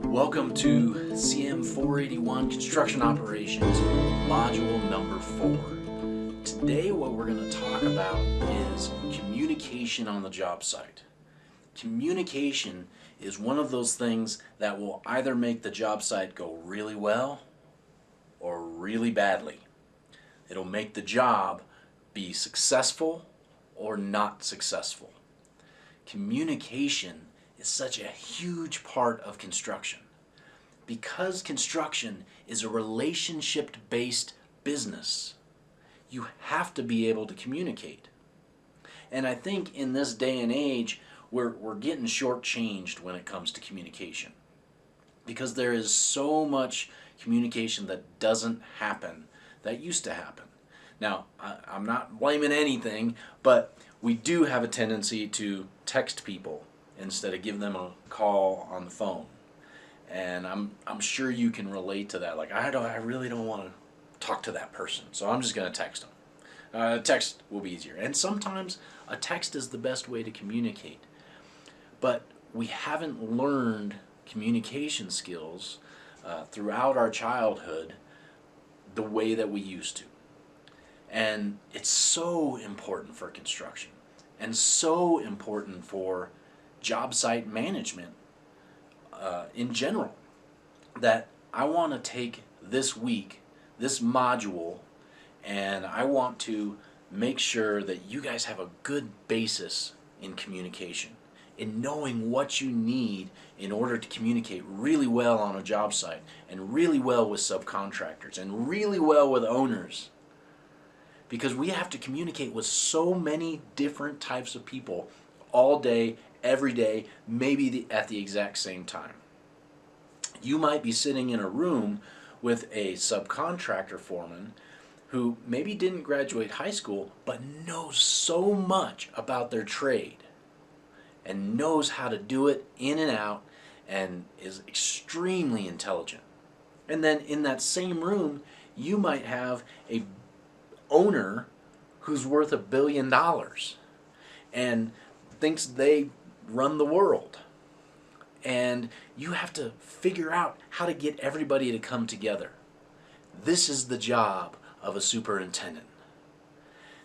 Welcome to CM 481 Construction Operations, Module number 4. Today what we're going to talk about is communication on the job site. Communication is one of those things that will either make the job site go really well or really badly. It'll make the job be successful or not successful. Communication is such a huge part of construction. Because construction is a relationship-based business, you have to be able to communicate. And I think in this day and age, we're getting shortchanged when it comes to communication. Because there is so much communication that doesn't happen that used to happen. Now, I'm not blaming anything, but we do have a tendency to text people instead of give them a call on the phone. And I'm sure you can relate to that. Like, I really don't want to talk to that person, so I'm just going to text them. Text will be easier. And sometimes a text is the best way to communicate. But we haven't learned communication skills throughout our childhood the way that we used to. And it's so important for construction and so important for job site management in general, that I want to take this week, this module, and I want to make sure that you guys have a good basis in communication, in knowing what you need in order to communicate really well on a job site, and really well with subcontractors, and really well with owners. Because we have to communicate with so many different types of people all day, every day, maybe at the exact same time. You might be sitting in a room with a subcontractor foreman who maybe didn't graduate high school but knows so much about their trade and knows how to do it in and out and is extremely intelligent. And then in that same room, you might have a owner who's worth $1 billion and thinks they run the world. And you have to figure out how to get everybody to come together. This is the job of a superintendent.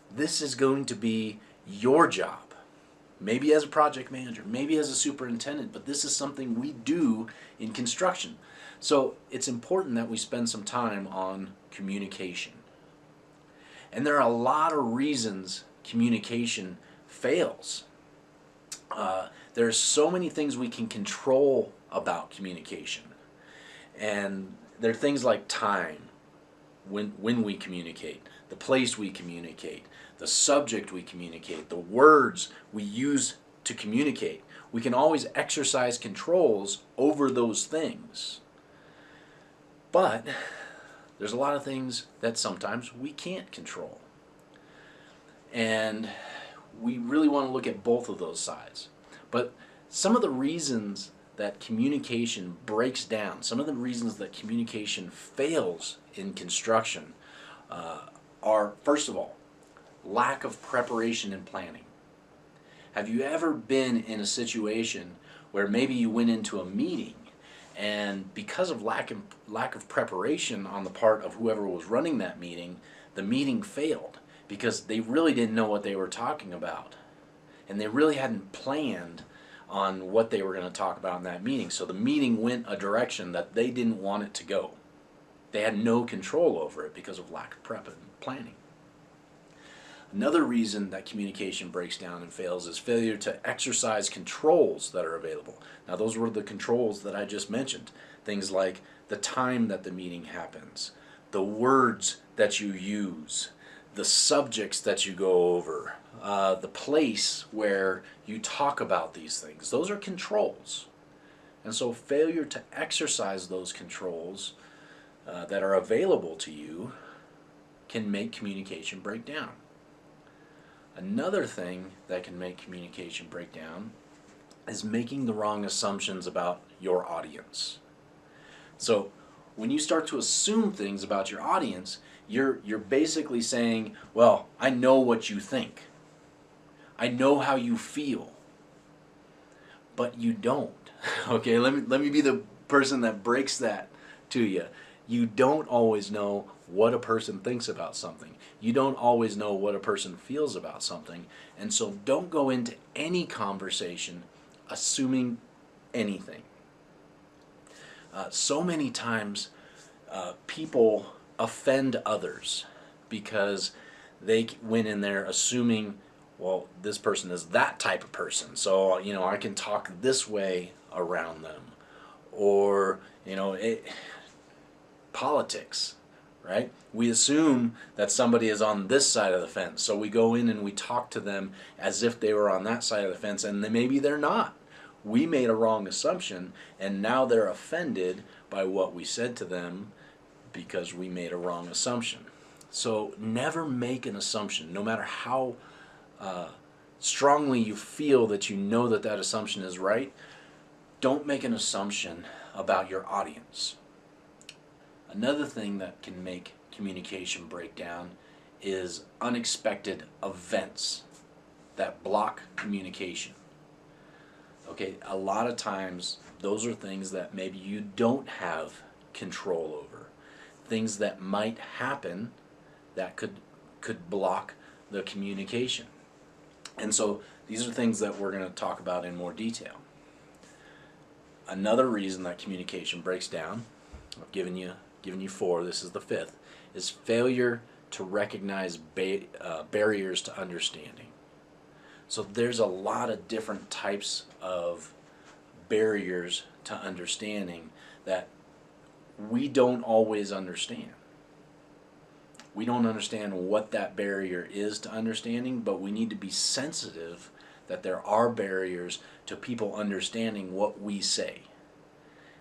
This is going to be your job. Maybe as a project manager, maybe as a superintendent, but this is something we do in construction. So it's important that we spend some time on communication. And there are a lot of reasons communication fails. There's so many things we can control about communication. And there are things like time, when we communicate, the place we communicate, the subject we communicate, the words we use to communicate. We can always exercise controls over those things. But there's a lot of things that sometimes we can't control. And we really want to look at both of those sides. But some of the reasons that communication breaks down, some of the reasons that communication fails in construction are, first of all, lack of preparation and planning. Have you ever been in a situation where maybe you went into a meeting and because of lack of preparation on the part of whoever was running that meeting, the meeting failed because they really didn't know what they were talking about. And they really hadn't planned on what they were going to talk about in that meeting. So the meeting went a direction that they didn't want it to go. They had no control over it because of lack of prep and planning. Another reason that communication breaks down and fails is failure to exercise controls that are available. Now those were the controls that I just mentioned. Things like the time that the meeting happens, the words that you use, the subjects that you go over, the place where you talk about these things. Those are controls. And so failure to exercise those controls that are available to you can make communication break down. Another thing that can make communication break down is making the wrong assumptions about your audience. So when you start to assume things about your audience, you're basically saying, well, I know what you think. I know how you feel. but you don't. Okay, let me be the person that breaks that to you. You don't always know what a person thinks about something. You don't always know what a person feels about something. And so don't go into any conversation assuming anything. So many times people offend others because they went in there assuming, well, this person is that type of person, so I can talk this way around them. Or politics, right? We assume that somebody is on this side of the fence, so we go in and we talk to them as if they were on that side of the fence, and maybe they're not. We made a wrong assumption, and now they're offended by what we said to them because we made a wrong assumption. So never make an assumption, no matter how strongly you feel that you know that that assumption is right. Don't make an assumption about your audience. Another thing that can make communication break down is unexpected events that block communication. Okay, a lot of times those are things that maybe you don't have control over. Things that might happen that could block the communication. And so these are things that we're going to talk about in more detail. Another reason that communication breaks down, I've given you four, this is the fifth, is failure to recognize barriers to understanding. So there's a lot of different types of barriers to understanding that we don't always understand. We don't understand what that barrier is to understanding, but we need to be sensitive that there are barriers to people understanding what we say.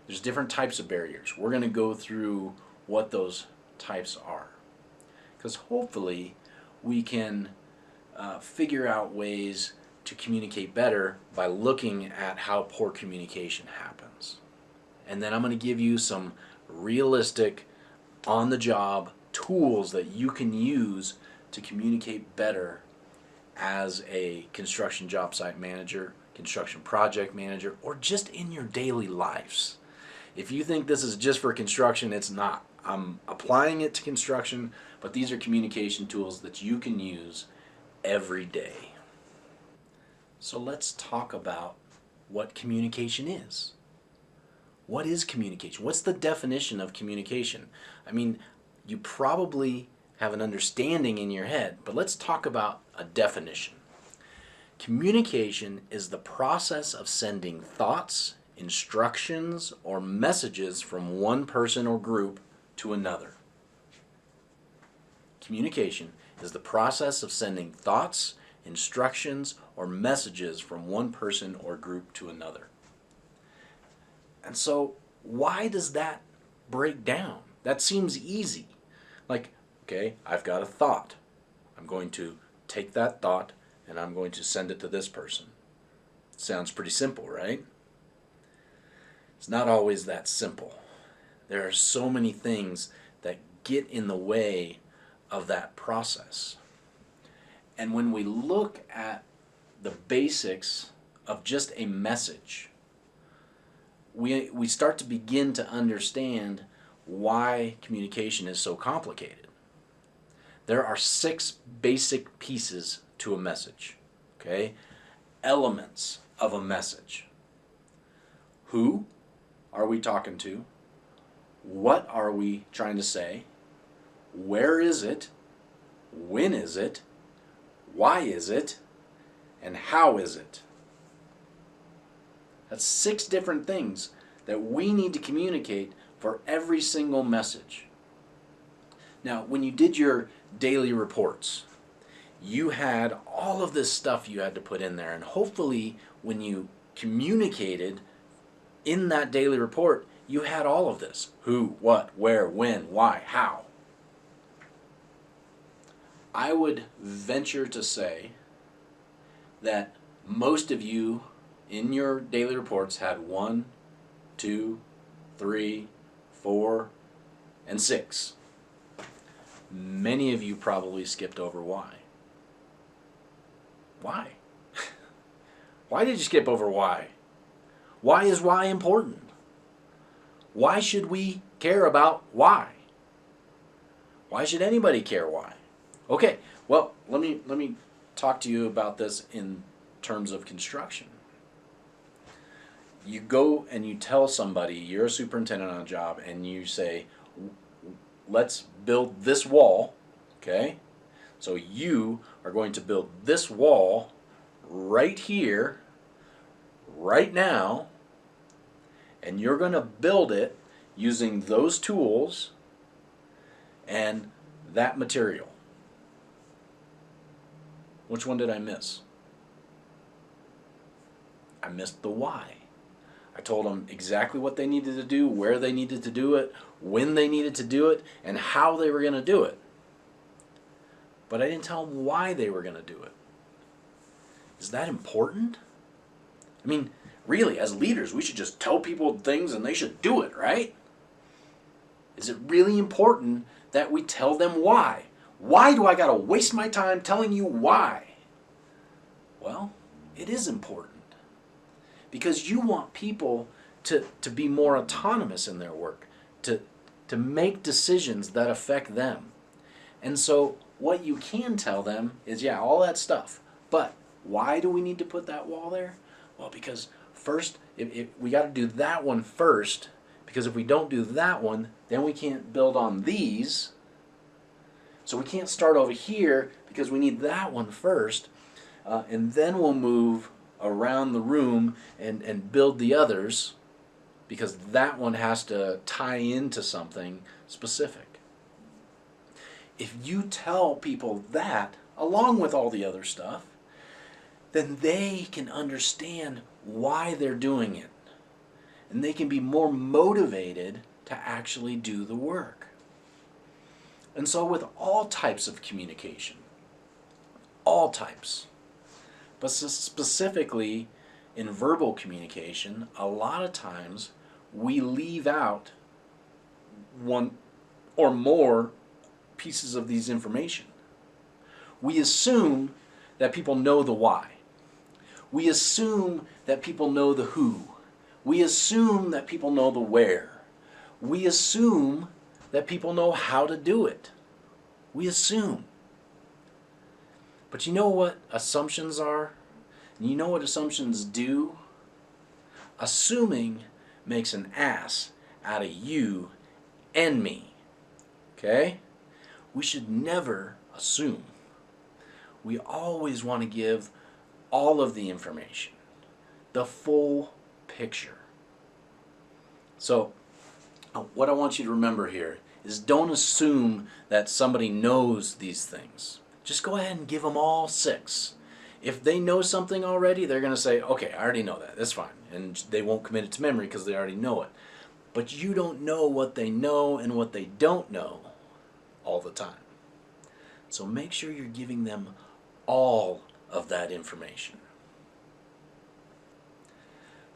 There's different types of barriers. We're going to go through what those types are, because hopefully we can figure out ways to communicate better by looking at how poor communication happens. And then I'm going to give you some realistic, on-the-job tools that you can use to communicate better as a construction job site manager, construction project manager, or just in your daily lives. If you think this is just for construction, it's not. I'm applying it to construction, but these are communication tools that you can use every day. So let's talk about what communication is. What is communication? What's the definition of communication? I mean, you probably have an understanding in your head, but let's talk about a definition. Communication is the process of sending thoughts, instructions, or messages from one person or group to another. Communication is the process of sending thoughts, instructions, or messages from one person or group to another. And so, why does that break down? That seems easy. Like, okay, I've got a thought. I'm going to take that thought and I'm going to send it to this person. Sounds pretty simple, right? It's not always that simple. There are so many things that get in the way of that process. And when we look at the basics of just a message, we start to begin to understand why communication is so complicated. There are 6 basic pieces to a message, okay? Elements of a message. Who are we talking to? What are we trying to say? Where is it? When is it? Why is it? And how is it? That's 6 different things that we need to communicate for every single message. Now, when you did your daily reports, you had all of this stuff you had to put in there, and hopefully when you communicated in that daily report, you had all of this. Who, what, where, when, why, how. I would venture to say that most of you in your daily reports had 1, 2, 3, 4, and 6. Many of you probably skipped over why. Why? Why did you skip over why? Why is why important? Why should we care about why? Why should anybody care why? Okay, well, let me talk to you about this in terms of construction. You go and you tell somebody, you're a superintendent on a job, and you say, let's build this wall, okay? So you are going to build this wall right here, right now, and you're going to build it using those tools and that material. Which one did I miss? I missed the why. I told them exactly what they needed to do, where they needed to do it, when they needed to do it, and how they were going to do it. But I didn't tell them why they were going to do it. Is that important? I mean, really, as leaders, we should just tell people things and they should do it, right? Is it really important that we tell them why? Why do I got to waste my time telling you why? Well, it is important. Because you want people to be more autonomous in their work, to make decisions that affect them. And so what you can tell them is, yeah, all that stuff. But why do we need to put that wall there? Well, because first, if we got to do that one first, because if we don't do that one, then we can't build on these. So we can't start over here because we need that one first, and then we'll move around the room and build the others, because that one has to tie into something specific. If you tell people that, along with all the other stuff, then they can understand why they're doing it. And they can be more motivated to actually do the work. And so with all types of communication, all types, but specifically in verbal communication, a lot of times we leave out one or more pieces of these information. We assume that people know the why. We assume that people know the who. We assume that people know the where. We assume that people know how to do it. We assume. But you know what assumptions are? And you know what assumptions do? Assuming makes an ass out of you and me. Okay? We should never assume. We always want to give all of the information, the full picture. So, what I want you to remember here is, don't assume that somebody knows these things. Just go ahead and give them all 6. If they know something already, they're going to say, okay, I already know that. That's fine. And they won't commit it to memory because they already know it. But you don't know what they know and what they don't know all the time. So make sure you're giving them all of that information.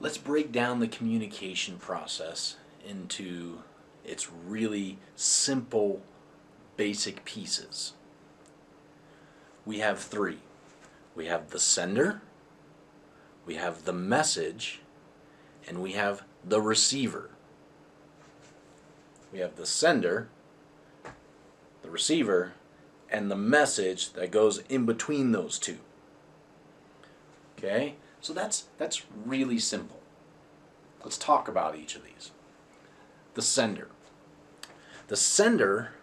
Let's break down the communication process into its really simple, basic pieces. We have 3. We have the sender, we have the message, and we have the receiver. We have the sender, the receiver, and the message that goes in between those two. Okay? So that's really simple. Let's talk about each of these. The sender. The sender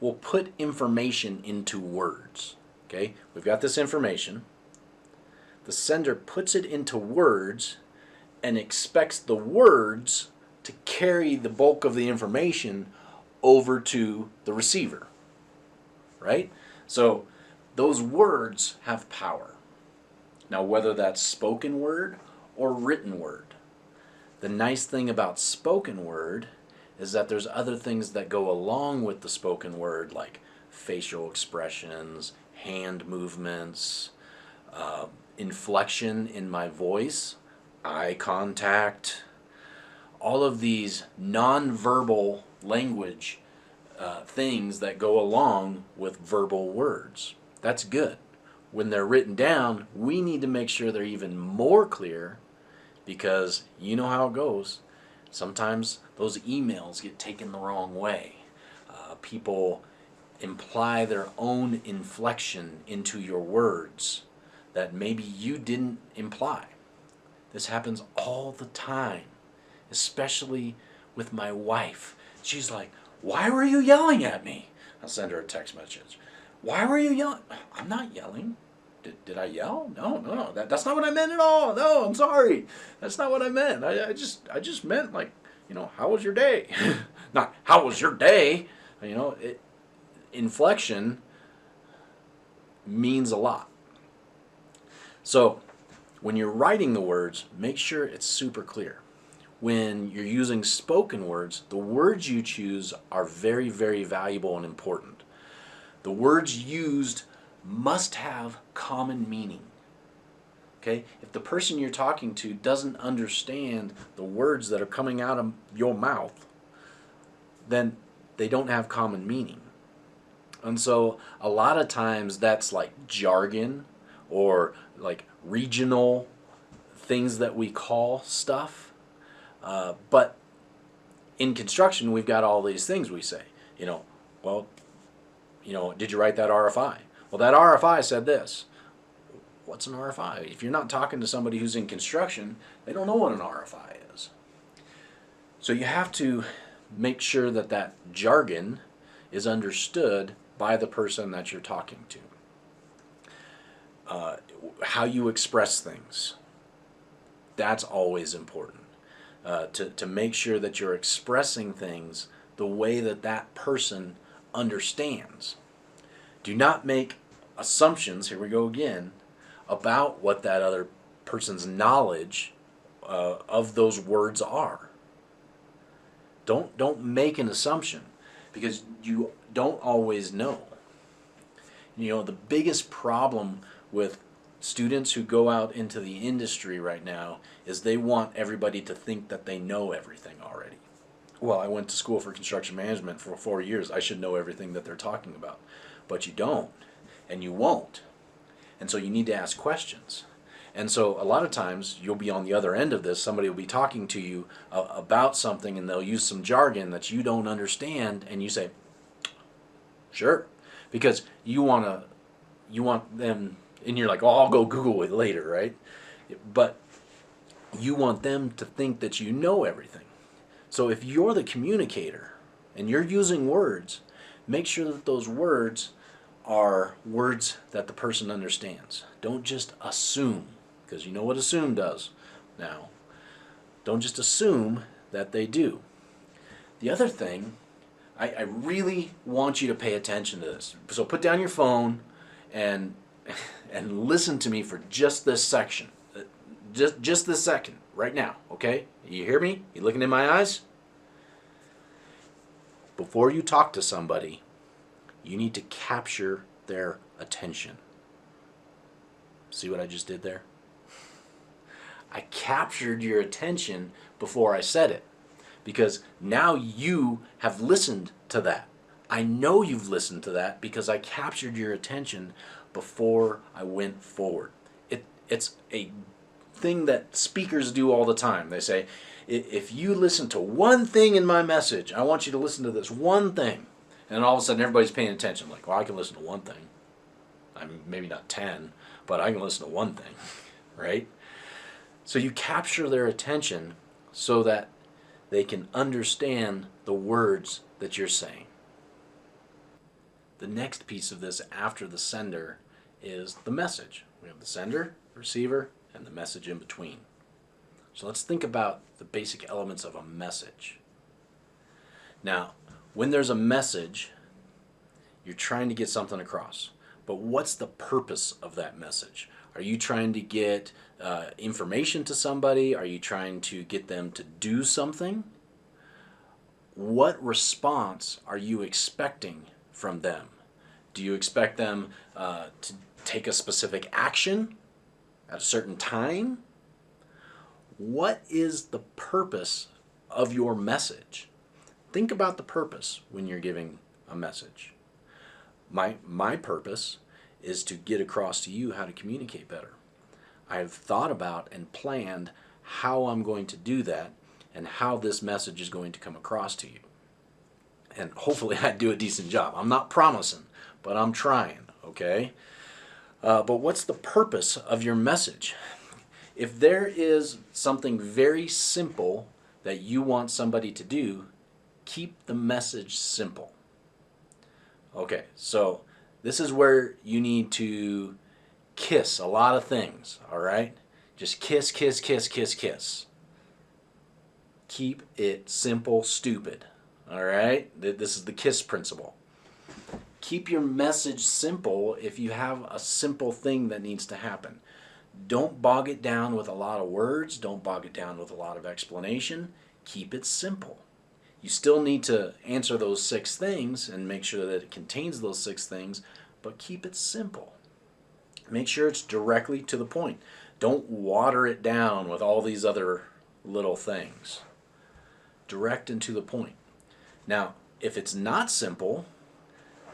will put information into words. Okay? We've got this information. The sender puts it into words and expects the words to carry the bulk of the information over to the receiver. Right? So those words have power. Now, whether that's spoken word or written word. The nice thing about spoken word is that there's other things that go along with the spoken word, like facial expressions, hand movements, inflection in my voice, eye contact, all of these non-verbal language things that go along with verbal words. That's good. When they're written down, we need to make sure they're even more clear because you know how it goes. Sometimes those emails get taken the wrong way. People imply their own inflection into your words that maybe you didn't imply. This happens all the time, especially with my wife. She's like, "Why were you yelling at me?" I'll send her a text message. "Why were you yelling?" "I'm not yelling. Did I yell? No. That's not what I meant at all. No, I'm sorry. That's not what I meant. I just meant, like, how was your day?" Not how was your day. Inflection means a lot. So when you're writing the words, make sure it's super clear. When you're using spoken words, the words you choose are very, very valuable and important. The words used must have common meaning. Okay? If the person you're talking to doesn't understand the words that are coming out of your mouth, then they don't have common meaning. And so a lot of times that's like jargon or like regional things that we call stuff. But in construction, we've got all these things we say. Did you write that RFI? Well, that RFI said this. What's an RFI? If you're not talking to somebody who's in construction, they don't know what an RFI is. So you have to make sure that that jargon is understood by the person that you're talking to. How you express things, that's always important. To make sure that you're expressing things the way that that person understands. Do not make assumptions, here we go again, about what that other person's knowledge of those words are. Don't make an assumption, because you don't always know. The biggest problem with students who go out into the industry right now is they want everybody to think that they know everything already. Well, I went to school for construction management for 4 years. I should know everything that they're talking about. But you don't, and you won't. And so you need to ask questions. And so a lot of times you'll be on the other end of this. Somebody will be talking to you about something, and they'll use some jargon that you don't understand, and you say, "Sure," because you want them, and you're like, "Oh, I'll go Google it later," right? But you want them to think that you know everything. So if you're the communicator and you're using words, make sure that those words are words that the person understands. Don't just assume, because you know what assume does now. Don't just assume that they do. The other thing, I really want you to pay attention to this. So put down your phone and listen to me for just this section. Just this second, right now, okay? You hear me? You looking in my eyes? Before you talk to somebody, you need to capture their attention. See what I just did there? I captured your attention before I said it, because now you have listened to that. I know you've listened to that because I captured your attention before I went forward. It's a thing that speakers do all the time. They say, if you listen to one thing in my message, I want you to listen to this one thing. And all of a sudden everybody's paying attention. Like, well, I can listen to one thing. I mean, maybe not 10, but I can listen to one thing, right? So you capture their attention so that they can understand the words that you're saying. The next piece of this after the sender is the message. We have the sender, receiver, and the message in between. So let's think about the basic elements of a message. Now, when there's a message, you're trying to get something across. But what's the purpose of that message? Are you trying to get information to somebody? Are you trying to get them to do something? What response are you expecting from them? Do you expect them to take a specific action at a certain time? What is the purpose of your message? Think about the purpose when you're giving a message. My purpose is to get across to you how to communicate better. I've thought about and planned how I'm going to do that and how this message is going to come across to you. And hopefully I do a decent job. I'm not promising, but I'm trying, okay? But what's the purpose of your message? If there is something very simple that you want somebody to do, keep the message simple. Okay, so this is where you need to kiss a lot of things, all right? Just kiss, kiss, kiss, kiss, kiss. Keep it simple, stupid, all right? This is the KISS principle. Keep your message simple if you have a simple thing that needs to happen. Don't bog it down with a lot of words. Don't bog it down with a lot of explanation. Keep it simple. You still need to answer those 6 things and make sure that it contains those 6 things, but keep it simple. Make sure it's directly to the point. Don't water it down with all these other little things. Direct and to the point. Now, if it's not simple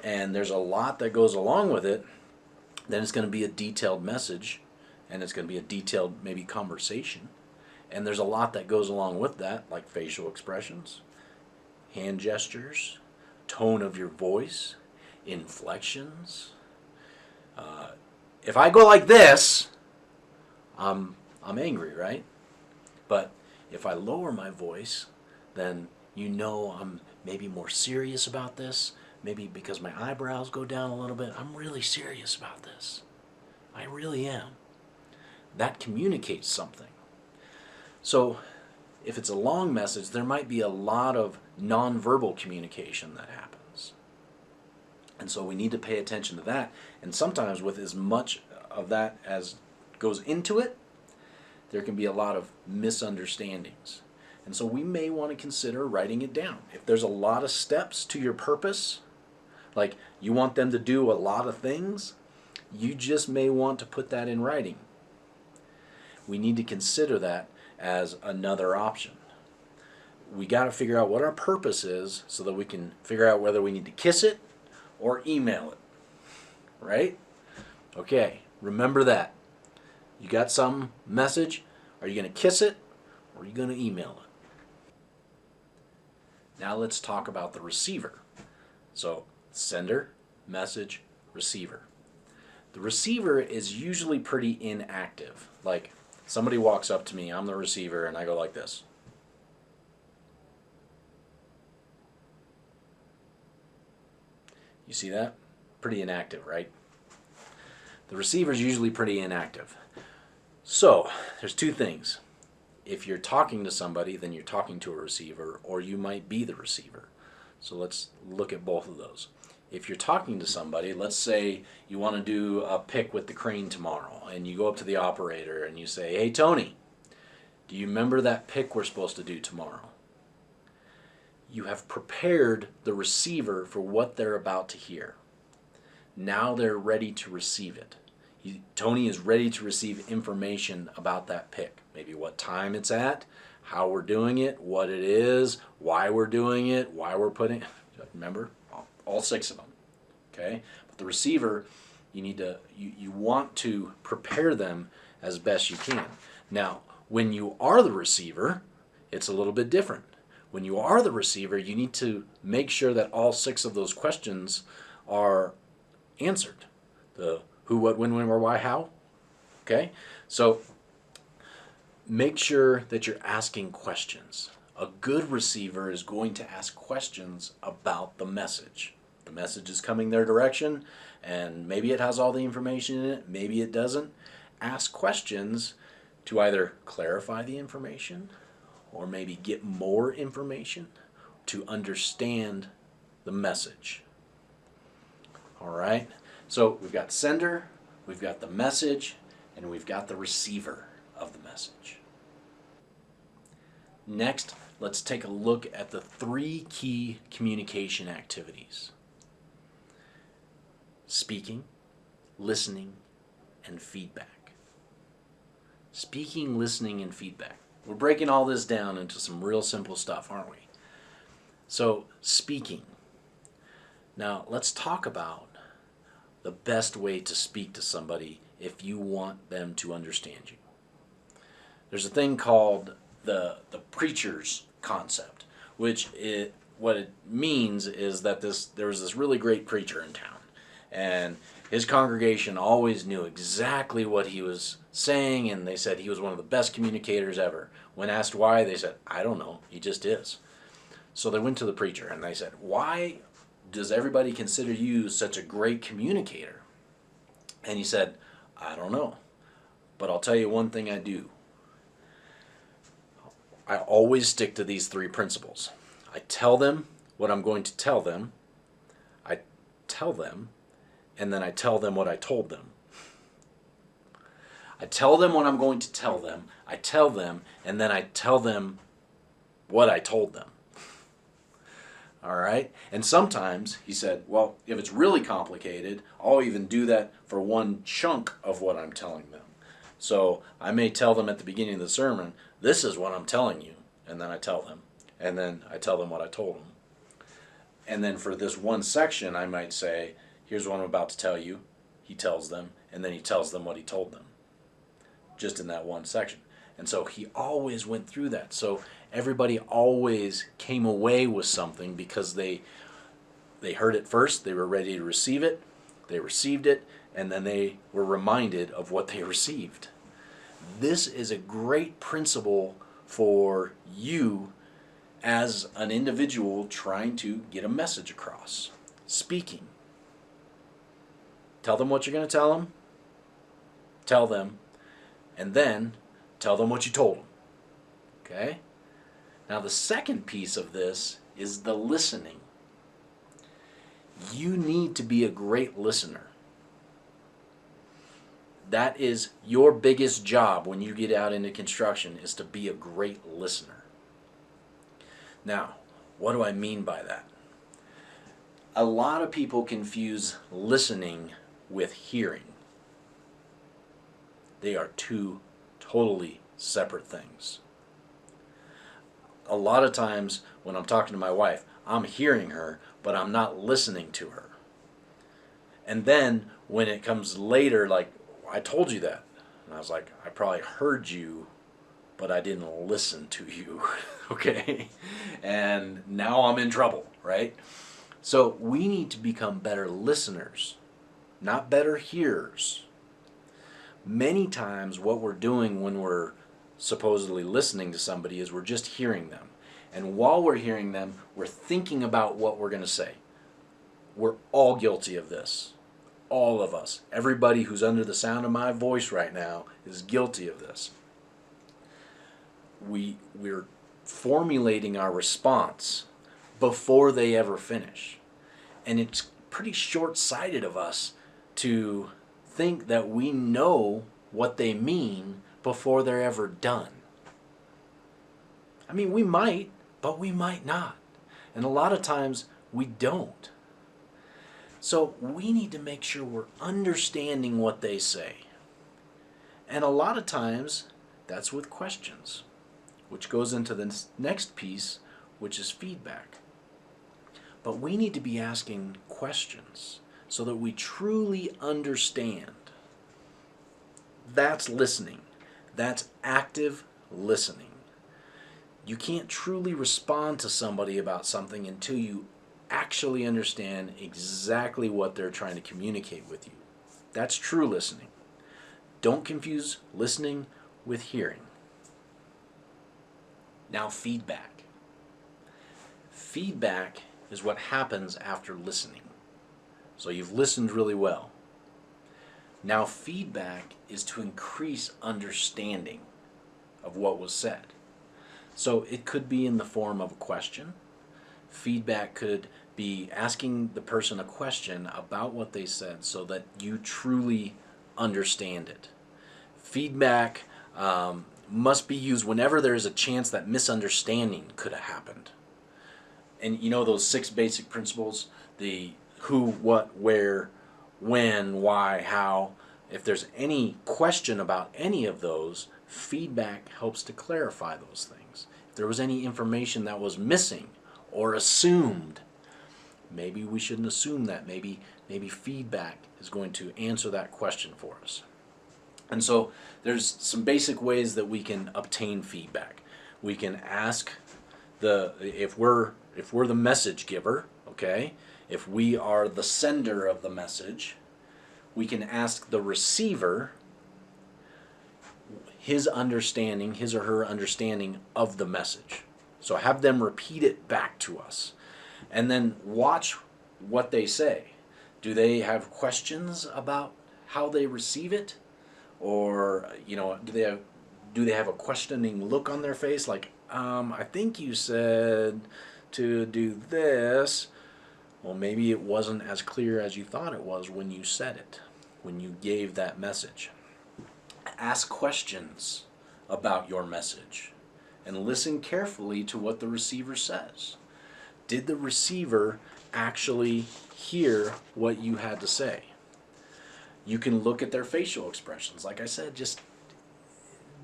and there's a lot that goes along with it, then it's going to be a detailed message and it's going to be a detailed maybe conversation. And there's a lot that goes along with that, like facial expressions, hand gestures, tone of your voice, inflections. If I go like this, I'm angry, right? But if I lower my voice, then you know I'm maybe more serious about this. Maybe because my eyebrows go down a little bit, I'm really serious about this. I really am. That communicates something. So if it's a long message, there might be a lot of nonverbal communication that happens. And so we need to pay attention to that. And sometimes with as much of that as goes into it, there can be a lot of misunderstandings. And so we may want to consider writing it down. If there's a lot of steps to your purpose, like you want them to do a lot of things, you just may want to put that in writing. We need to consider that as another option. We got to figure out what our purpose is so that we can figure out whether we need to kiss it or email it, right? Okay, remember that. You got some message, are you going to kiss it or are you going to email it? Now let's talk about the receiver. So sender, message, receiver. The receiver is usually pretty inactive. Like somebody walks up to me, I'm the receiver, and I go like this. You see that? Pretty inactive, right? The receiver is usually pretty inactive. So there's 2 things. If you're talking to somebody, then you're talking to a receiver, or you might be the receiver. So let's look at both of those. If you're talking to somebody, let's say you want to do a pick with the crane tomorrow, and you go up to the operator and you say, "Hey Tony, do you remember that pick we're supposed to do tomorrow?" You have prepared the receiver for what they're about to hear. Now they're ready to receive it. Tony is ready to receive information about that pick. Maybe what time it's at, how we're doing it, what it is, why we're doing it, why we're putting, remember, all 6 of them, okay? But the receiver, you want to prepare them as best you can. Now, when you are the receiver, it's a little bit different. When you are the receiver, you need to make sure that all 6 of those questions are answered. The who, what, when, where, why, how. Okay? So make sure that you're asking questions. A good receiver is going to ask questions about the message. The message is coming their direction, and maybe it has all the information in it, maybe it doesn't. Ask questions to either clarify the information or maybe get more information to understand the message. All right? So we've got sender, we've got the message, and we've got the receiver of the message. Next, let's take a look at the 3 key communication activities: speaking, listening, and feedback. Speaking, listening, and feedback. We're breaking all this down into some real simple stuff, aren't we? So, speaking. Now, let's talk about the best way to speak to somebody if you want them to understand you. there's a thing called the preacher's concept, what it means is that there was this really great preacher in town, and his congregation always knew exactly what he was saying, and they said he was one of the best communicators ever. When asked why, they said, I don't know, he just is. So they went to the preacher and they said, why does everybody consider you such a great communicator? And he said, I don't know, but I'll tell you one thing I do. I always stick to these three principles. I tell them what I'm going to tell them, I tell them, and then I tell them what I told them. I tell them what I'm going to tell them, I tell them, and then I tell them what I told them. All right? And sometimes, he said, well, if it's really complicated, I'll even do that for one chunk of what I'm telling them. So I may tell them at the beginning of the sermon, this is what I'm telling you, and then I tell them. And then I tell them what I told them. And then for this one section, I might say, here's what I'm about to tell you. He tells them, and then he tells them what he told them. Just in that one section. And so he always went through that. So everybody always came away with something because they heard it first, they were ready to receive it, they received it, and then they were reminded of what they received. This is a great principle for you as an individual trying to get a message across. Speaking. Tell them what you're going to tell them. Tell them. And then tell them what you told them. Okay? Now the second piece of this is the listening. You need to be a great listener. That is your biggest job when you get out into construction, is to be a great listener. Now, what do I mean by that? A lot of people confuse listening with hearing. They are two totally separate things. A lot of times when I'm talking to my wife, I'm hearing her, but I'm not listening to her. And then when it comes later, like, I told you that. And I was like, I probably heard you, but I didn't listen to you. Okay? And now I'm in trouble, right? So we need to become better listeners, not better hearers. Many times what we're doing when we're supposedly listening to somebody is we're just hearing them. And while we're hearing them, we're thinking about what we're going to say. We're all guilty of this. All of us. Everybody who's under the sound of my voice right now is guilty of this. We're formulating our response before they ever finish. And it's pretty short-sighted of us to think that we know what they mean before they're ever done. I mean, we might, but we might not. And a lot of times we don't. So we need to make sure we're understanding what they say. And a lot of times that's with questions, which goes into the next piece, which is feedback. But we need to be asking questions so that we truly understand. That's listening. That's active listening. You can't truly respond to somebody about something until you actually understand exactly what they're trying to communicate with you. That's true listening. Don't confuse listening with hearing. Now, feedback. Feedback is what happens after listening. So you've listened really well. Now, feedback is to increase understanding of what was said. So it could be in the form of a question. Feedback could be asking the person a question about what they said so that you truly understand it. Feedback must be used whenever there is a chance that misunderstanding could have happened. And you know those 6 basic principles, the who, what, where, when, why, how. If there's any question about any of those, feedback helps to clarify those things. If there was any information that was missing or assumed, maybe we shouldn't assume that. Maybe feedback is going to answer that question for us. And so there's some basic ways that we can obtain feedback. We can ask if we're the message giver, okay? If we are the sender of the message, we can ask the receiver his or her understanding of the message. So have them repeat it back to us. And then watch what they say. Do they have questions about how they receive it? Or, do they have a questioning look on their face like, I think you said to do this. Well, maybe it wasn't as clear as you thought it was when you said it, when you gave that message. Ask questions about your message and listen carefully to what the receiver says. Did the receiver actually hear what you had to say? You can look at their facial expressions. Like I said, just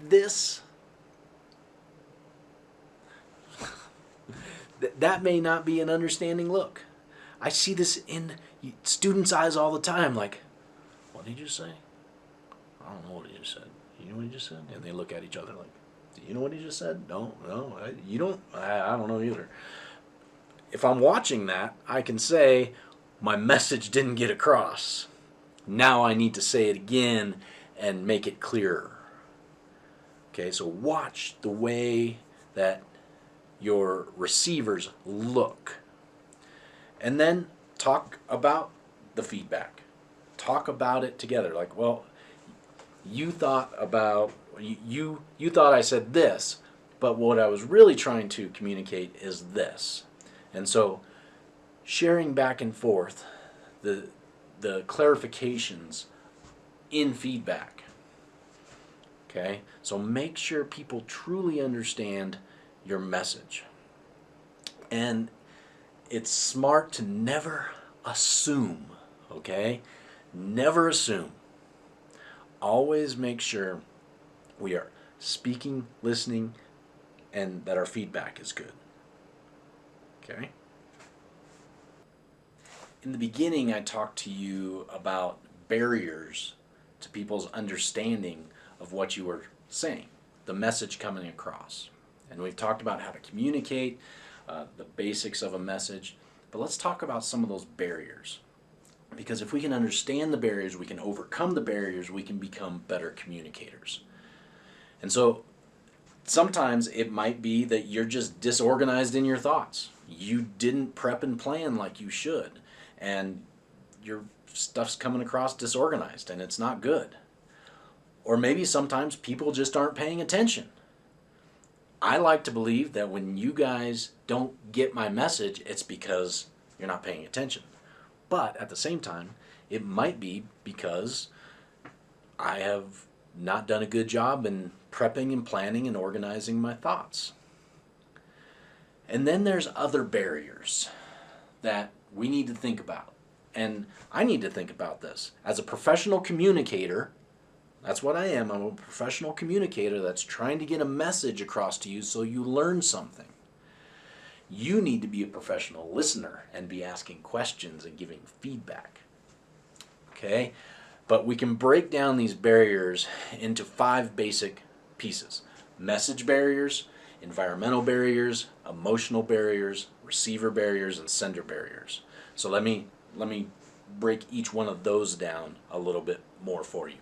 this. That may not be an understanding look. I see this in students' eyes all the time. Like, what did you say? I don't know what he just said. You know what he just said? And they look at each other like, do you know what he just said? No, you don't. I don't know either. If I'm watching that, I can say, my message didn't get across. Now I need to say it again and make it clearer. Okay, so watch the way that your receivers look. And then talk about the feedback. Talk about it together. Like, well, you thought I said this, but what I was really trying to communicate is this. And so sharing back and forth the clarifications in feedback. Okay? So make sure people truly understand your message. And it's smart to never assume, okay? Never assume. Always make sure we are speaking, listening, and that our feedback is good. Okay? In the beginning, I talked to you about barriers to people's understanding of what you were saying, the message coming across. And we've talked about how to communicate, the basics of a message. But let's talk about some of those barriers. Because if we can understand the barriers, we can overcome the barriers, we can become better communicators. And so sometimes it might be that you're just disorganized in your thoughts. You didn't prep and plan like you should. And your stuff's coming across disorganized and it's not good. Or maybe sometimes people just aren't paying attention. I like to believe that when you guys don't get my message, it's because you're not paying attention. But at the same time, it might be because I have not done a good job in prepping and planning and organizing my thoughts. And then there's other barriers that we need to think about. And I need to think about this. As a professional communicator, that's what I am. I'm a professional communicator that's trying to get a message across to you so you learn something. You need to be a professional listener and be asking questions and giving feedback. Okay? But we can break down these barriers into 5 basic pieces. Message barriers, environmental barriers, emotional barriers, receiver barriers, and sender barriers. So let me break each one of those down a little bit more for you.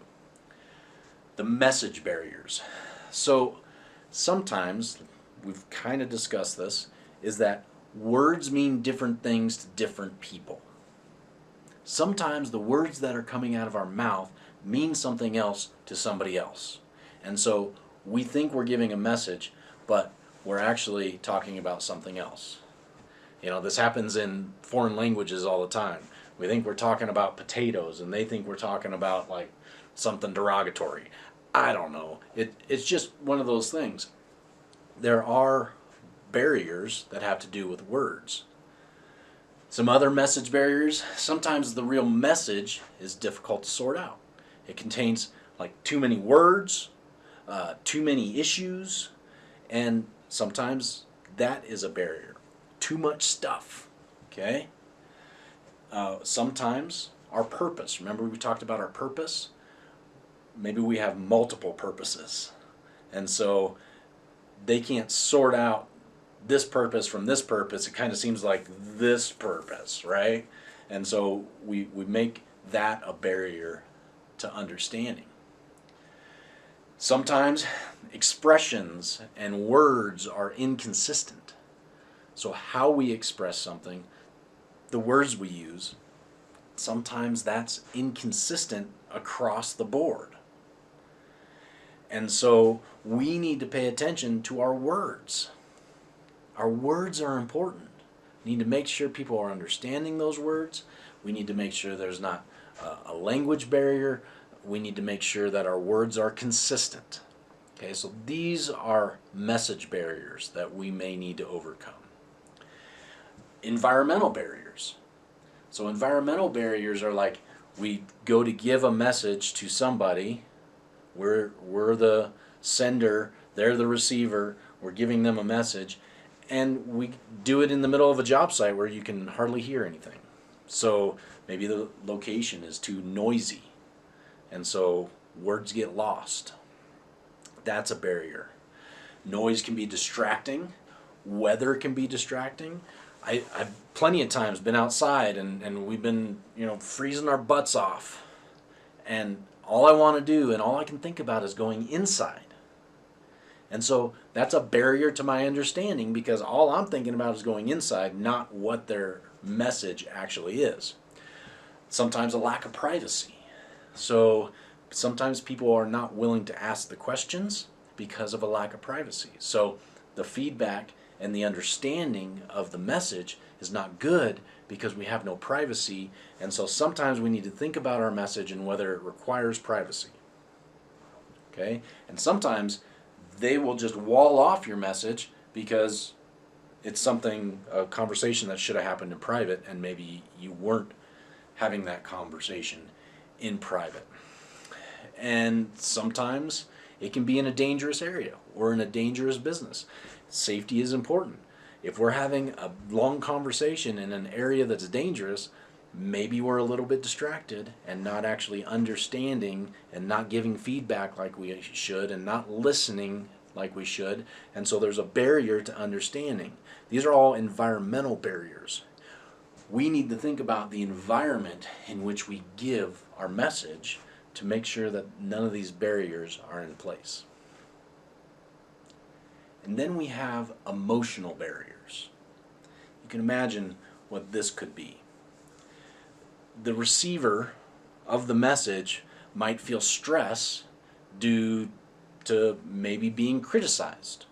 The message barriers. So sometimes, we've kind of discussed this, is that words mean different things to different people. Sometimes the words that are coming out of our mouth mean something else to somebody else. And so we think we're giving a message, but we're actually talking about something else. You know, this happens in foreign languages all the time. We think we're talking about potatoes and they think we're talking about like something derogatory. I don't know. It's just one of those things. There are barriers that have to do with words. Some other message barriers, sometimes the real message is difficult to sort out. It contains like too many words, too many issues, and sometimes that is a barrier. Too much stuff, okay? Sometimes our purpose, remember we talked about our purpose? maybe we have multiple purposes. And so they can't sort out this purpose from this purpose. It kind of seems like this purpose, right? And so we make that a barrier to understanding. Sometimes expressions and words are inconsistent. So how we express something, the words we use, sometimes that's inconsistent across the board. And so we need to pay attention to our words. Our words are important. We need to make sure people are understanding those words. We need to make sure there's not a language barrier. We need to make sure that our words are consistent. Okay, so these are message barriers that we may need to overcome. Environmental barriers. So environmental barriers are like we go to give a message to somebody. We're the sender, they're the receiver, we're giving them a message, and we do it in the middle of a job site where you can hardly hear anything. So maybe the location is too noisy, and so words get lost. That's a barrier. Noise can be distracting. Weather can be distracting. I've plenty of times been outside and we've been, freezing our butts off. And all I want to do and all I can think about is going inside. And so that's a barrier to my understanding because all I'm thinking about is going inside, not what their message actually is. Sometimes a lack of privacy. So sometimes people are not willing to ask the questions because of a lack of privacy. So the feedback and the understanding of the message is not good because we have no privacy, and so sometimes we need to think about our message and whether it requires privacy. Okay? And sometimes they will just wall off your message because it's a conversation that should have happened in private, and maybe you weren't having that conversation in private. And sometimes it can be in a dangerous area or in a dangerous business. Safety is important. If we're having a long conversation in an area that's dangerous, maybe we're a little bit distracted and not actually understanding and not giving feedback like we should and not listening like we should. And so there's a barrier to understanding. These are all environmental barriers. We need to think about the environment in which we give our message to make sure that none of these barriers are in place. And then we have emotional barriers. You can imagine what this could be. The receiver of the message might feel stress due to maybe being criticized.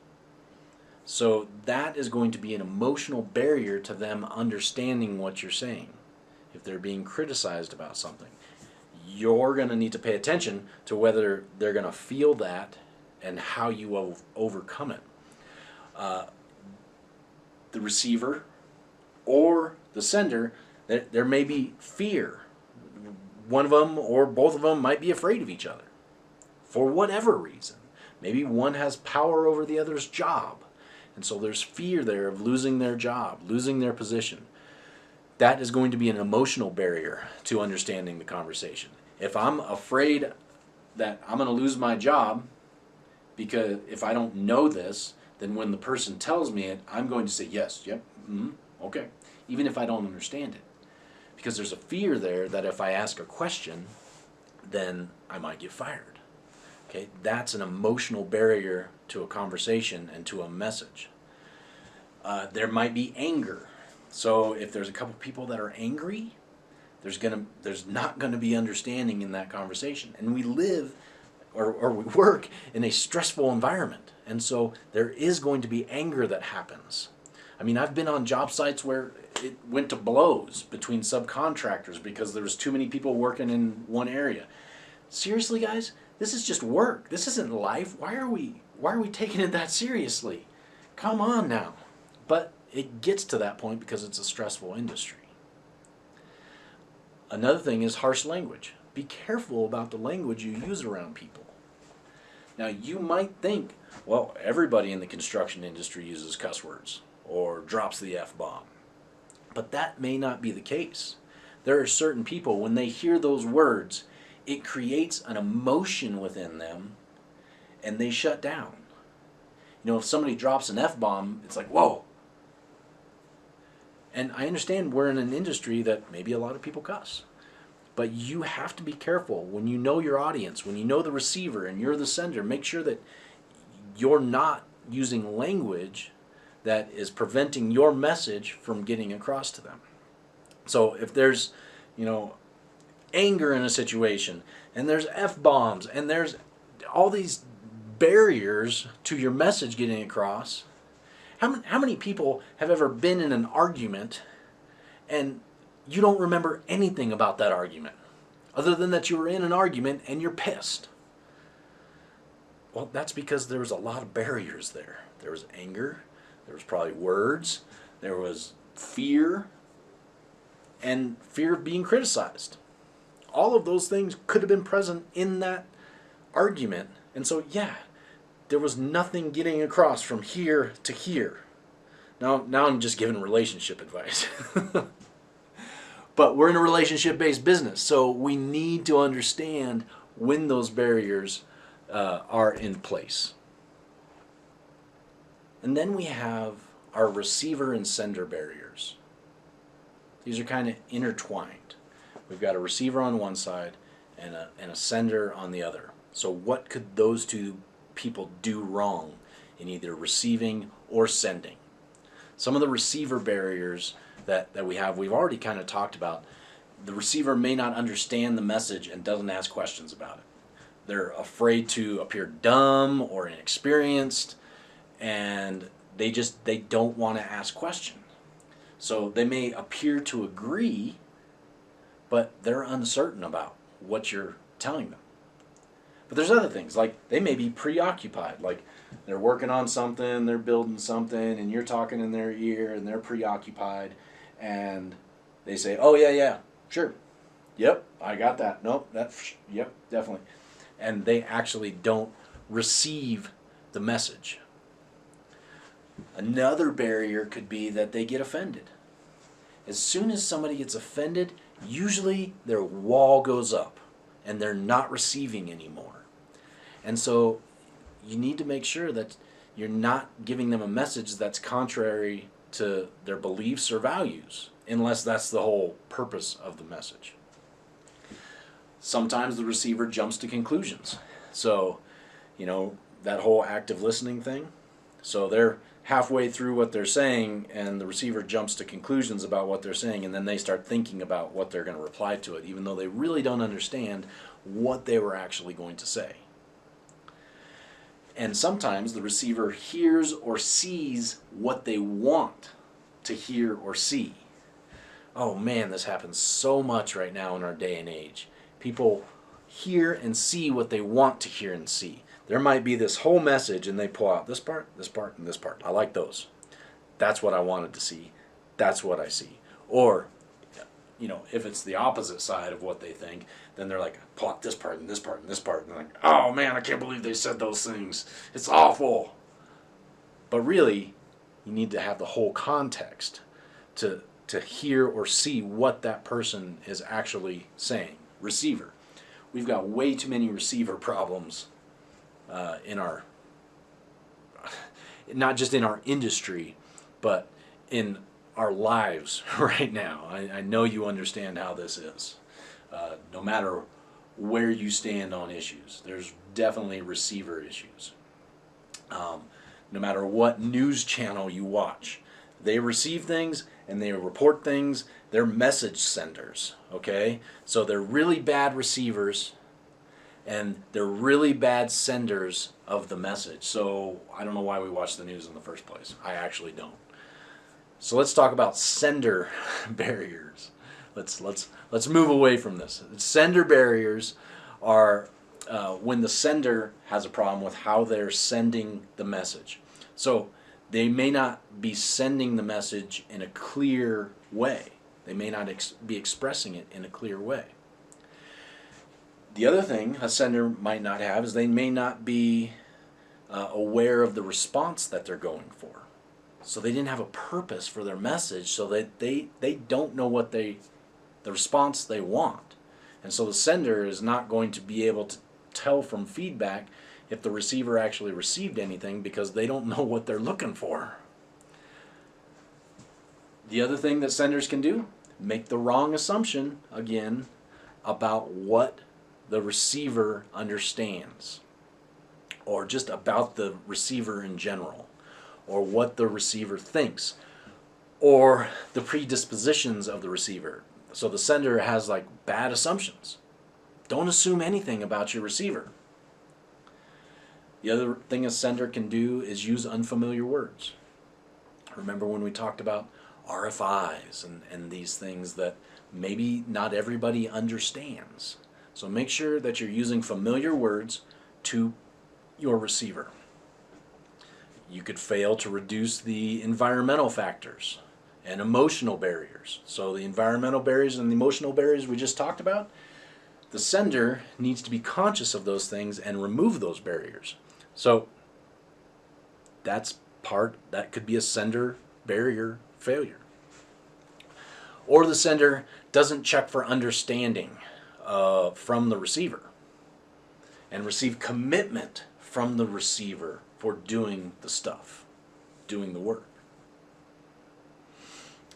So that is going to be an emotional barrier to them understanding what you're saying. If they're being criticized about something, you're going to need to pay attention to whether they're going to feel that and how you overcome it. The receiver or the sender, there may be fear. One of them or both of them might be afraid of each other for whatever reason. Maybe one has power over the other's job, and so there's fear there of losing their job, losing their position. That is going to be an emotional barrier to understanding the conversation. If I'm afraid that I'm going to lose my job because if I don't know this, then when the person tells me it, I'm going to say yes, yep, okay, even if I don't understand it. Because there's a fear there that if I ask a question, then I might get fired. Okay, that's an emotional barrier to a conversation and to a message. There might be anger. So if there's a couple people that are angry, there's not going to be understanding in that conversation. And we live or we work in a stressful environment. And so there is going to be anger that happens. I mean, I've been on job sites where it went to blows between subcontractors because there was too many people working in one area. Seriously, guys, this is just work. This isn't life. Why are we taking it that seriously? Come on now. But it gets to that point because it's a stressful industry. Another thing is harsh language. Be careful about the language you use around people. Now, you might think, well, everybody in the construction industry uses cuss words or drops the F-bomb. But that may not be the case. There are certain people, when they hear those words, it creates an emotion within them and they shut down. You know, if somebody drops an F-bomb, it's like, whoa. And I understand we're in an industry that maybe a lot of people cuss. But you have to be careful when you know your audience, when you know the receiver and you're the sender, make sure that you're not using language that is preventing your message from getting across to them. So if there's, you know, anger in a situation and there's F-bombs and there's all these barriers to your message getting across, how many people have ever been in an argument and you don't remember anything about that argument other than that you were in an argument and you're pissed? Well, that's because there was a lot of barriers there. There was anger, there was probably words, there was fear, and fear of being criticized. All of those things could have been present in that argument. And so, yeah, there was nothing getting across from here to here. Now I'm just giving relationship advice. But we're in a relationship-based business, so we need to understand when those barriers are in place. And then we have our receiver and sender barriers. These are kind of intertwined. We've got a receiver on one side and a sender on the other. So what could those two people do wrong in either receiving or sending? Some of the receiver barriers that we have, we've already kind of talked about. The receiver may not understand the message and doesn't ask questions about it. They're afraid to appear dumb or inexperienced, and they don't want to ask questions. So they may appear to agree, but they're uncertain about what you're telling them. But there's other things, like they may be preoccupied, like they're working on something, they're building something, and you're talking in their ear, and they're preoccupied, and they say, oh yeah, sure, yep, I got that, nope, yep, definitely. And they actually don't receive the message. Another barrier could be that they get offended. As soon as somebody gets offended, usually their wall goes up and they're not receiving anymore. And so you need to make sure that you're not giving them a message that's contrary to their beliefs or values, unless that's the whole purpose of the message. Sometimes the receiver jumps to conclusions. So, you know, that whole active listening thing. So they're halfway through what they're saying and the receiver jumps to conclusions about what they're saying, and then they start thinking about what they're going to reply to it, even though they really don't understand what they were actually going to say. And sometimes the receiver hears or sees what they want to hear or see. Oh man, this happens so much right now in our day and age. People hear and see what they want to hear and see. There might be this whole message and they pull out this part, and this part. I like those. That's what I wanted to see. That's what I see. Or, you know, if it's the opposite side of what they think, then they're like, pull out this part and this part and this part. And they're like, oh man, I can't believe they said those things. It's awful. But really, you need to have the whole context to hear or see what that person is actually saying. Receiver. We've got way too many receiver problems in our, not just in our industry, but in our lives right now. I know you understand how this is. No matter where you stand on issues, there's definitely receiver issues. No matter what news channel you watch, they receive things and they report things. They're message senders, okay? So they're really bad receivers and they're really bad senders of the message. So I don't know why we watch the news in the first place. I actually don't. So let's talk about sender barriers. Let's move away from this. Sender barriers are when the sender has a problem with how they're sending the message. So they may not be sending the message in a clear way. They may not be expressing it in a clear way. The other thing a sender might not have is they may not be aware of the response that they're going for. So they didn't have a purpose for their message, so that they don't know what the response they want. And so the sender is not going to be able to tell from feedback if the receiver actually received anything because they don't know what they're looking for. The other thing that senders can do, make the wrong assumption, again, about what the receiver understands, or just about the receiver in general, or what the receiver thinks, or the predispositions of the receiver. So the sender has like bad assumptions. Don't assume anything about your receiver. The other thing a sender can do is use unfamiliar words. Remember when we talked about RFIs and these things that maybe not everybody understands. So make sure that you're using familiar words to your receiver. You could fail to reduce the environmental factors and emotional barriers. So the environmental barriers and the emotional barriers we just talked about, the sender needs to be conscious of those things and remove those barriers. So that could be a sender barrier failure. Or the sender doesn't check for understanding from the receiver and receive commitment from the receiver for doing the stuff, doing the work.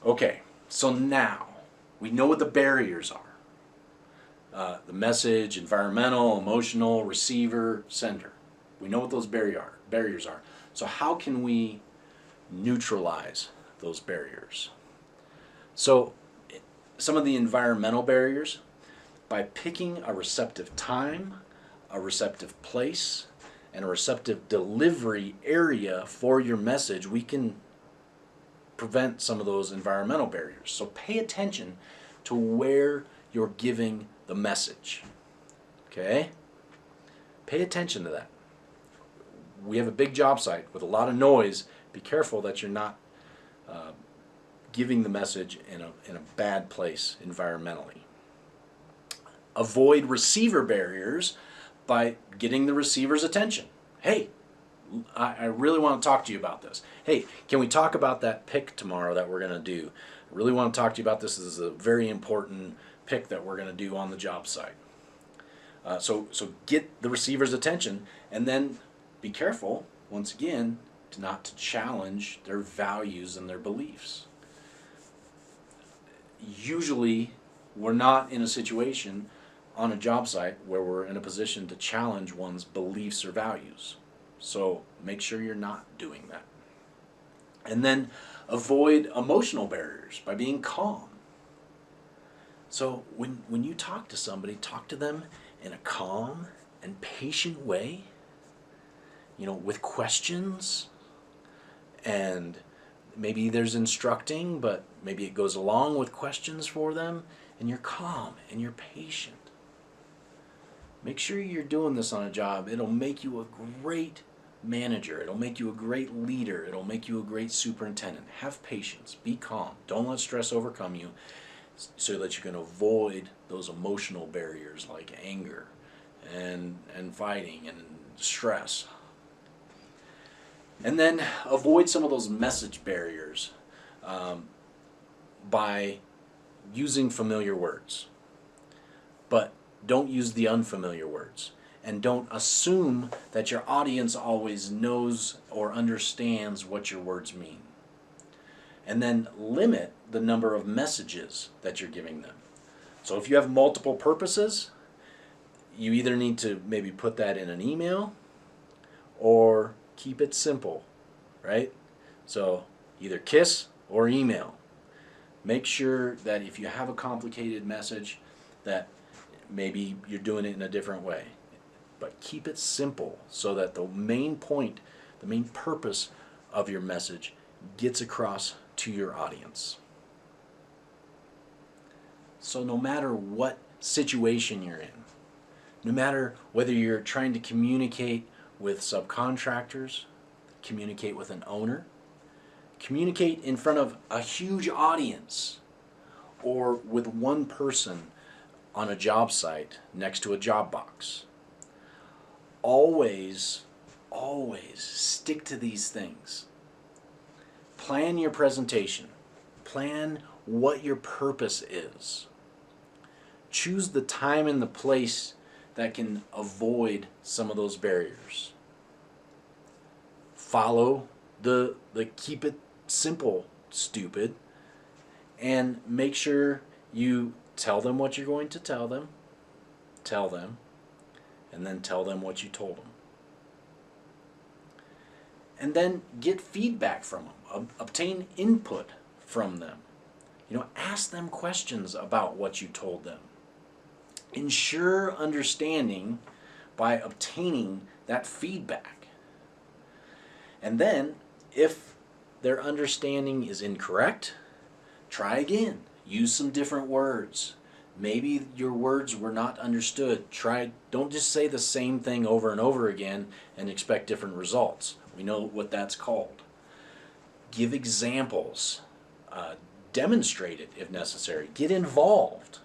Okay, so now we know what the barriers are. The message, environmental, emotional, receiver, sender. We know what those barriers are. So how can we neutralize those barriers? So some of the environmental barriers, by picking a receptive time, a receptive place, and a receptive delivery area for your message, we can prevent some of those environmental barriers. So pay attention to where you're giving the message. Okay? Pay attention to that. We have a big job site with a lot of noise. Be careful that you're not giving the message in a bad place environmentally. Avoid receiver barriers by getting the receiver's attention. Hey, I really want to talk to you about this. Hey, can we talk about that pick tomorrow that we're going to do? I really want to talk to you about this. This is a very important pick that we're going to do on the job site. So get the receiver's attention, and then be careful, once again, not to challenge their values and their beliefs. Usually, we're not in a situation on a job site where we're in a position to challenge one's beliefs or values. So make sure you're not doing that. And then avoid emotional barriers by being calm. So when you talk to somebody, talk to them in a calm and patient way, with questions, and maybe there's instructing, but maybe it goes along with questions for them, and you're calm and you're patient. Make sure you're doing this on a job. It'll make you a great manager. It'll make you a great leader. It'll make you a great superintendent. Have patience. Be calm. Don't let stress overcome you so that you can avoid those emotional barriers like anger and fighting and stress. And then avoid some of those message barriers by using familiar words. But don't use the unfamiliar words. And don't assume that your audience always knows or understands what your words mean. And then limit the number of messages that you're giving them. So if you have multiple purposes, you either need to maybe put that in an email or keep it simple, right? So either KISS or email. Make sure that if you have a complicated message, that maybe you're doing it in a different way. But keep it simple so that the main point, the main purpose of your message gets across to your audience. So no matter what situation you're in, no matter whether you're trying to communicate with subcontractors, communicate with an owner, communicate in front of a huge audience, or with one person on a job site next to a job box. Always stick to these things. Plan your presentation. Plan what your purpose is. choose the time and the place that can avoid some of those barriers. Follow the keep it simple, stupid, and make sure you tell them what you're going to tell them, and then tell them what you told them. And then get feedback from them, obtain input from them. Ask them questions about what you told them. Ensure understanding by obtaining that feedback. And then, if their understanding is incorrect, try again. Use some different words. Maybe your words were not understood. Don't just say the same thing over and over again and expect different results. We know what that's called. Give examples. Demonstrate it if necessary. Get involved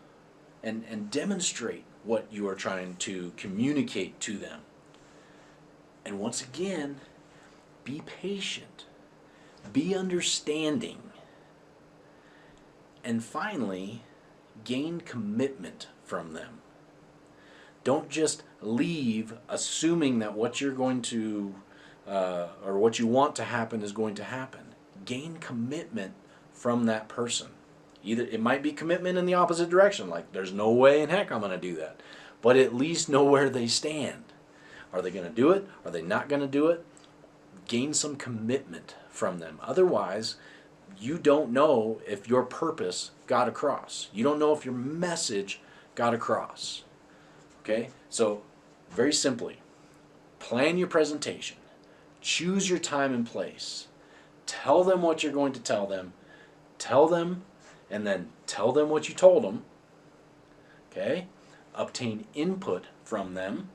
and demonstrate what you are trying to communicate to them. And once again, be patient. Be understanding. And finally, gain commitment from them. Don't just leave assuming that what you're going to or what you want to happen is going to happen. Gain commitment from that person. Either it might be commitment in the opposite direction, like there's no way in heck I'm going to do that, but at least know where they stand. Are they going to do it? Are they not going to do it? Gain some commitment from them. Otherwise, you don't know if your purpose got across. You don't know if your message got across. Okay? So, very simply, plan your presentation. Choose your time and place. Tell them what you're going to tell them. Tell them, and then tell them what you told them. Okay? Obtain input from them.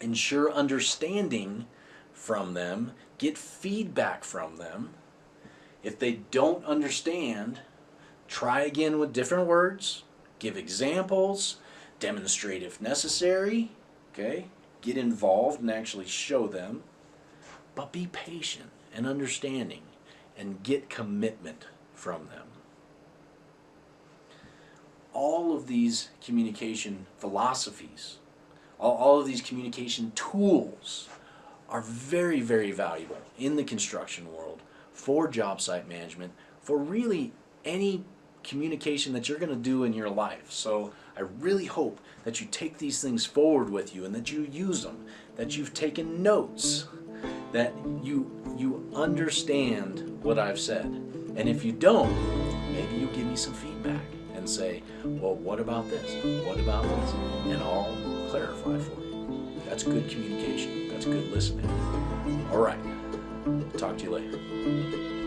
Ensure understanding from them. Get feedback from them. If they don't understand, try again with different words. Give examples. Demonstrate if necessary. Okay? Get involved and actually show them. But be patient and understanding and get commitment from them. All of these communication philosophies, all of these communication tools are very, very valuable in the construction world for job site management, for really any communication that you're going to do in your life. So I really hope that you take these things forward with you and that you use them, that you've taken notes, that you understand what I've said. And if you don't, maybe you give me some feedback and say, well, what about this? What about this? And I'll clarify for you. That's good communication. That's good listening. All right. Talk to you later.